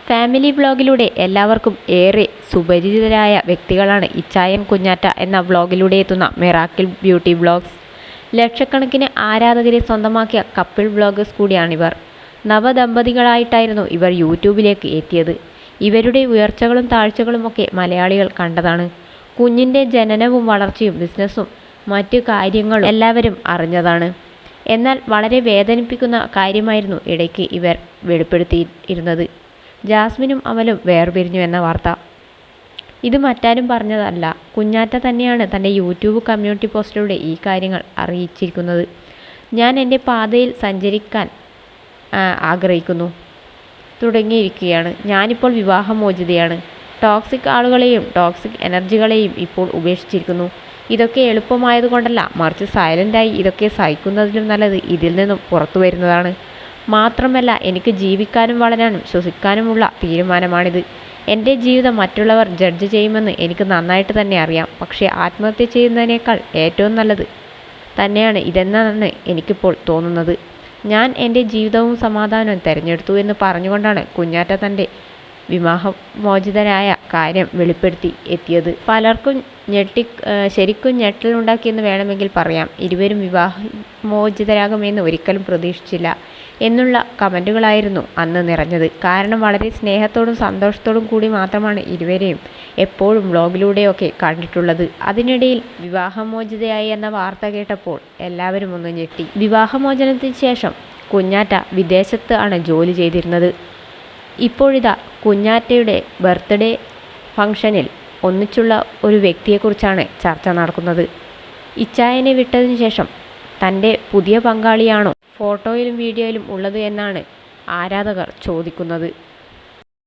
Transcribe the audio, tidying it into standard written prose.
Family വ്ളോഗിലൂടെ എല്ലാവർക്കും ഏറെ സുപരിചിതരായ വ്യക്തികളാണ് ഇച്ചായൻ കുഞ്ഞാറ്റ എന്ന വ്ളോഗിലൂടെ എത്തുന്ന മിറാക്കിൾ ബ്യൂട്ടി വ്ളോഗ്സ്. ലക്ഷക്കണക്കിന് ആരാധകരെ സ്വന്തമാക്കിയ കപ്പിൾ വ്ളോഗേഴ്സ് കൂടിയാണിവർ. നവദമ്പതികളായിട്ടായിരുന്നു ഇവർ യൂട്യൂബിലേക്ക് എത്തിയത്. ഇവരുടെ ഉയർച്ചകളും താഴ്ചകളുമൊക്കെ മലയാളികൾ കണ്ടതാണ്. കുഞ്ഞിൻ്റെ ജനനവും വളർച്ചയും ബിസിനസ്സും മറ്റു കാര്യങ്ങളും എല്ലാവരും അറിഞ്ഞതാണ്. എന്നാൽ വളരെ വേദനിപ്പിക്കുന്ന കാര്യമായിരുന്നു ഇടയ്ക്ക് ഇവർ വെളിപ്പെടുത്തിയിരുന്നത്. ജാസ്മിനും അമലും വേർപിരിഞ്ഞു എന്ന വാർത്ത. ഇത് മറ്റാരും പറഞ്ഞതല്ല, കുഞ്ഞാറ്റ തന്നെയാണ് തൻ്റെ യൂട്യൂബ് കമ്മ്യൂണിറ്റി പോസ്റ്റിലൂടെ ഈ കാര്യങ്ങൾ അറിയിച്ചിരിക്കുന്നത്. ഞാൻ എൻ്റെ പാതയിൽ സഞ്ചരിക്കാൻ ആഗ്രഹിക്കുന്നു തുടങ്ങിയിരിക്കുകയാണ്. ഞാനിപ്പോൾ വിവാഹമോചിതയാണ്. ടോക്സിക് ആളുകളെയും ടോക്സിക് എനർജികളെയും ഇപ്പോൾ ഉപേക്ഷിച്ചിരിക്കുന്നു. ഇതൊക്കെ എളുപ്പമായതുകൊണ്ടല്ല, മറിച്ച് സൈലൻ്റായി ഇതൊക്കെ സഹിക്കുന്നതിലും നല്ലത് ഇതിൽ നിന്നും പുറത്തു വരുന്നതാണ്. മാത്രമല്ല, എനിക്ക് ജീവിക്കാനും വളരാനും ശ്വസിക്കാനുമുള്ള തീരുമാനമാണിത്. എൻ്റെ ജീവിതം മറ്റുള്ളവർ ജഡ്ജ് ചെയ്യുമെന്ന് എനിക്ക് നന്നായിട്ട് തന്നെ അറിയാം. പക്ഷേ ആത്മഹത്യ ചെയ്യുന്നതിനേക്കാൾ ഏറ്റവും നല്ലത് തന്നെയാണ് ഇതെന്നാണ് എനിക്കിപ്പോൾ തോന്നുന്നത്. ഞാൻ എൻ്റെ ജീവിതവും സമാധാനവും തിരഞ്ഞെടുത്തു എന്ന് പറഞ്ഞുകൊണ്ടാണ് കുഞ്ഞാറ്റ തൻ്റെ വിവാഹമോചിതരായ കാര്യം വെളിപ്പെടുത്തി എത്തിയത്. പലർക്കും ശരിക്കും ഞെട്ടലുണ്ടാക്കിയെന്ന് വേണമെങ്കിൽ പറയാം. ഇരുവരും വിവാഹമോചിതരാകുമെന്ന് ഒരിക്കലും പ്രതീക്ഷിച്ചില്ല എന്നുള്ള കമൻറ്റുകളായിരുന്നു അന്ന് നിറഞ്ഞത്. കാരണം വളരെ സ്നേഹത്തോടും സന്തോഷത്തോടും കൂടി മാത്രമാണ് ഇരുവരെയും എപ്പോഴും വ്ളോഗിലൂടെയൊക്കെ കണ്ടിട്ടുള്ളത്. അതിനിടയിൽ വിവാഹമോചിതയായി എന്ന വാർത്ത കേട്ടപ്പോൾ എല്ലാവരും ഒന്ന് ഞെട്ടി. വിവാഹമോചനത്തിന് ശേഷം കുഞ്ഞാറ്റ വിദേശത്ത് ആണ് ജോലി ചെയ്തിരുന്നത്. ഇപ്പോഴിതാ കുഞ്ഞാറ്റയുടെ ബർത്ത്ഡേ ഫംഗ്ഷനിൽ ഒന്നിച്ചുള്ള ഒരു വ്യക്തിയെക്കുറിച്ചാണ് ചർച്ച നടക്കുന്നത്. ഇച്ചായനെ വിട്ടതിന് ശേഷം തൻ്റെ പുതിയ പങ്കാളിയാണോ ഫോട്ടോയിലും വീഡിയോയിലും ഉള്ളത് എന്നാണ് ആരാധകർ ചോദിക്കുന്നത്.